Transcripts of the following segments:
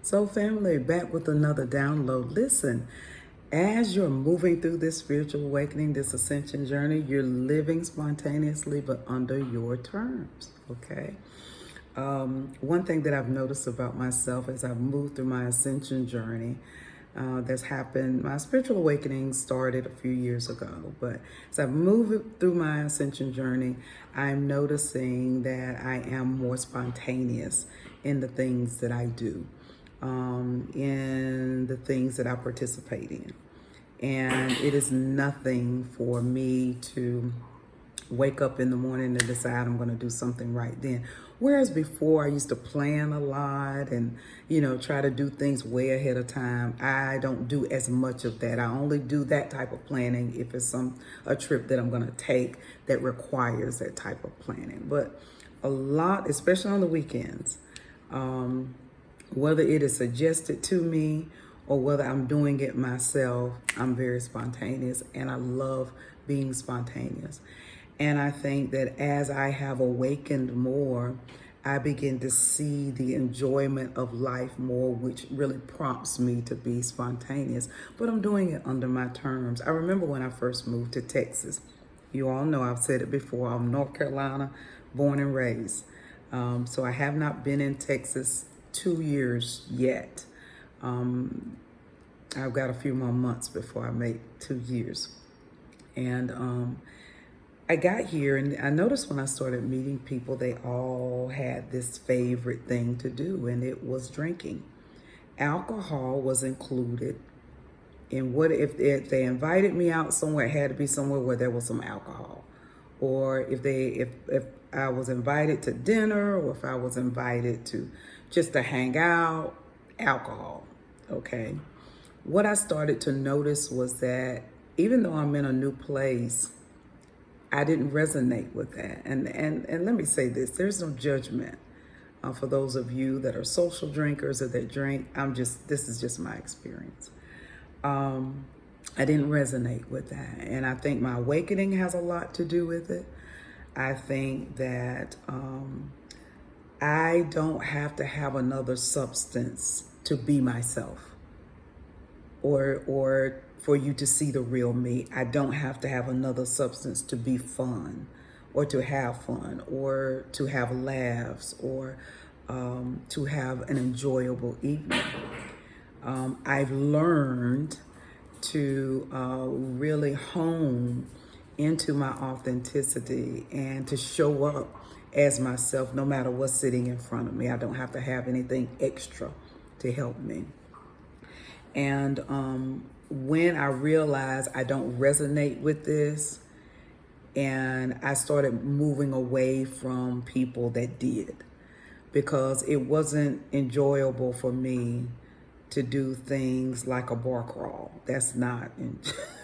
So, family, back with another download. Listen, as you're moving through this spiritual awakening, this ascension journey, you're living spontaneously, but under your terms, okay? One thing that I've noticed about myself as I've moved through my ascension journey, that's happened, my spiritual awakening started a few years ago, but as I've moved through my ascension journey, I'm noticing that I am more spontaneous in the things that I do, in the things that I participate in. And it is nothing for me to wake up in the morning and decide I'm going to do something right then. Whereas before I used to plan a lot and, try to do things way ahead of time. I don't do as much of that. I only do that type of planning if it's a trip that I'm going to take that requires that type of planning. But a lot, especially on the weekends, whether it is suggested to me or whether I'm doing it myself, I'm very spontaneous and I love being spontaneous. And I think that as I have awakened more, I begin to see the enjoyment of life more, which really prompts me to be spontaneous. But I'm doing it under my terms. I remember when I first moved to Texas. You all know I've said it before. I'm North Carolina, born and raised. So I have not been in Texas 2 years yet. I've got a few more months before I make 2 years. And I got here and I noticed when I started meeting people, they all had this favorite thing to do, and it was drinking. Alcohol was included in what if they invited me out somewhere, it had to be somewhere where there was some alcohol. Or if I was invited to dinner, or if I was invited to just to hang out, alcohol. Okay. What I started to notice was that even though I'm in a new place, I didn't resonate with that. And let me say this, there's no judgment for those of you that are social drinkers or that drink. This is just my experience. I didn't resonate with that. And I think my awakening has a lot to do with it. I think that I don't have to have another substance to be myself or for you to see the real me. I don't have to have another substance to be fun or to have fun or to have laughs or to have an enjoyable evening. I've learned to really hone into my authenticity and to show up as myself no matter what's sitting in front of me. I don't have to have anything extra to help me. And when I realized I don't resonate with this, and I started moving away from people that did, because it wasn't enjoyable for me to do things like a bar crawl. That's not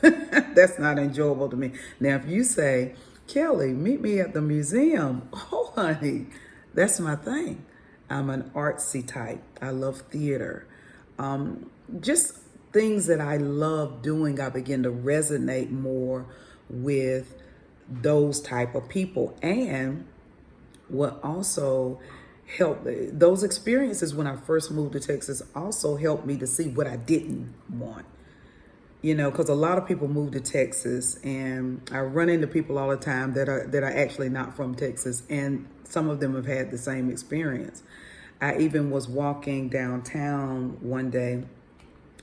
that's not enjoyable to me. Now, if you say, Kelly, meet me at the museum, oh honey, that's my thing. I'm an artsy type. I love theater. Just things that I love doing, I begin to resonate more with those type of people. And what also helped, those experiences when I first moved to Texas also helped me to see what I didn't want. Because a lot of people move to Texas, and I run into people all the time that are actually not from Texas, and some of them have had the same experience. I even was walking downtown one day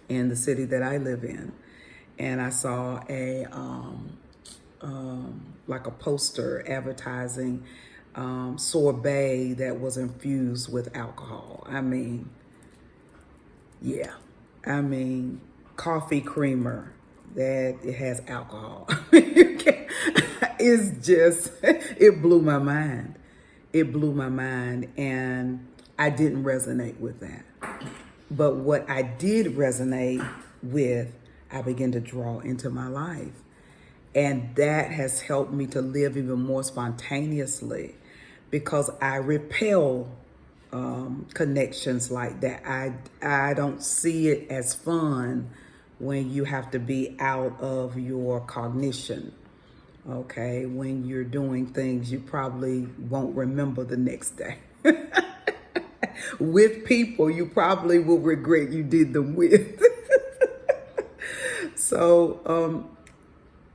in the city that I live in, and I saw a like a poster advertising sorbet that was infused with alcohol. Coffee creamer that it has alcohol. It's just, it blew my mind. It blew my mind, and I didn't resonate with that. But what I did resonate with, I began to draw into my life. And that has helped me to live even more spontaneously, because I repel connections like that. I don't see it as fun when you have to be out of your cognition. Okay, when you're doing things you probably won't remember the next day. with people you probably will regret you did them with. So,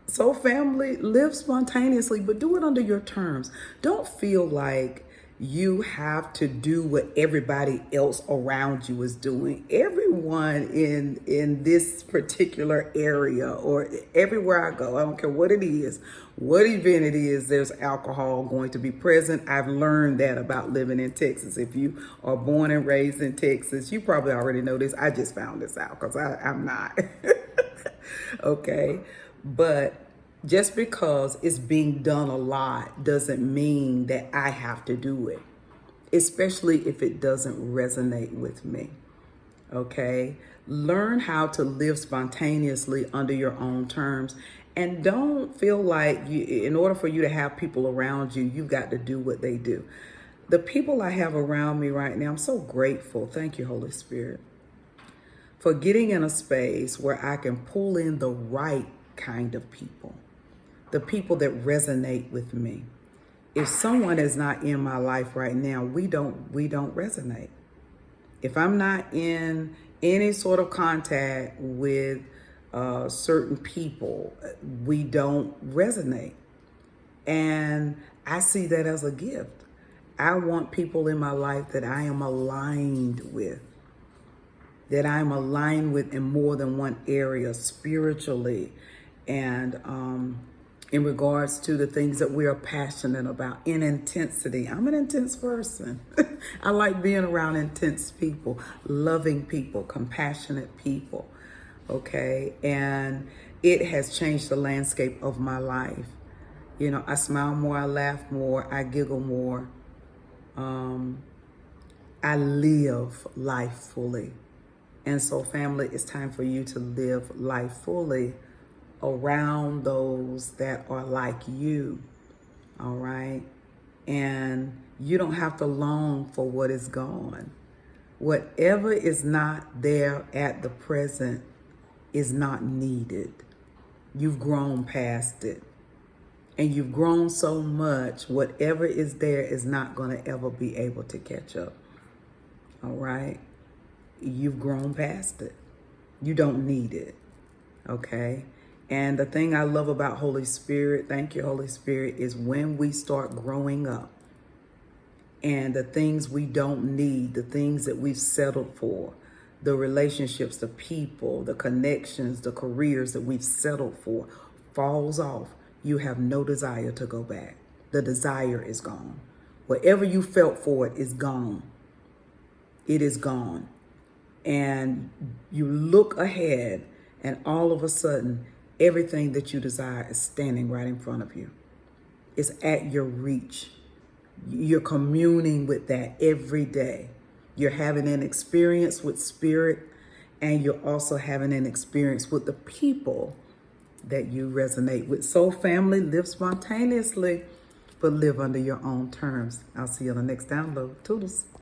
so family, live spontaneously, but do it under your terms. Don't feel like you have to do what everybody else around you is doing. Everyone in this particular area or everywhere I go, I don't care what it is, what event it is, there's alcohol going to be present. I've learned that about living in Texas. If you are born and raised in Texas, you probably already know this. I just found this out because I'm not. Okay, but just because it's being done a lot doesn't mean that I have to do it, especially if it doesn't resonate with me. Okay, learn how to live spontaneously under your own terms, and don't feel like in order for you to have people around you, you've got to do what they do. The people I have around me right now, I'm so grateful. Thank you, Holy Spirit, for getting in a space where I can pull in the right kind of people, the people that resonate with me. If someone is not in my life right now, we don't resonate. If I'm not in any sort of contact with certain people, we don't resonate. And I see that as a gift. I want people in my life that I am aligned with, that I'm aligned with in more than one area, spiritually, and in regards to the things that we are passionate about, in intensity. I'm an intense person. I like being around intense people, loving people, compassionate people, okay? And it has changed the landscape of my life. You know, I smile more, I laugh more, I giggle more. I live life fully. And so, family, it's time for you to live life fully around those that are like you, all right? And you don't have to long for what is gone. Whatever is not there at the present is not needed. You've grown past it. And you've grown so much, whatever is there is not going to ever be able to catch up, all right? You've grown past it. You don't need it, okay? And the thing I love about Holy Spirit, thank you, Holy Spirit, is when we start growing up and the things we don't need, the things that we've settled for, the relationships, the people, the connections, the careers that we've settled for falls off. You have no desire to go back. The desire is gone. Whatever you felt for it is gone. It is gone. And you look ahead and all of a sudden, everything that you desire is standing right in front of you. It's at your reach. You're communing with that every day. You're having an experience with spirit, and you're also having an experience with the people that you resonate with. So, family, live spontaneously, but live under your own terms. I'll see you on the next download. Toodles.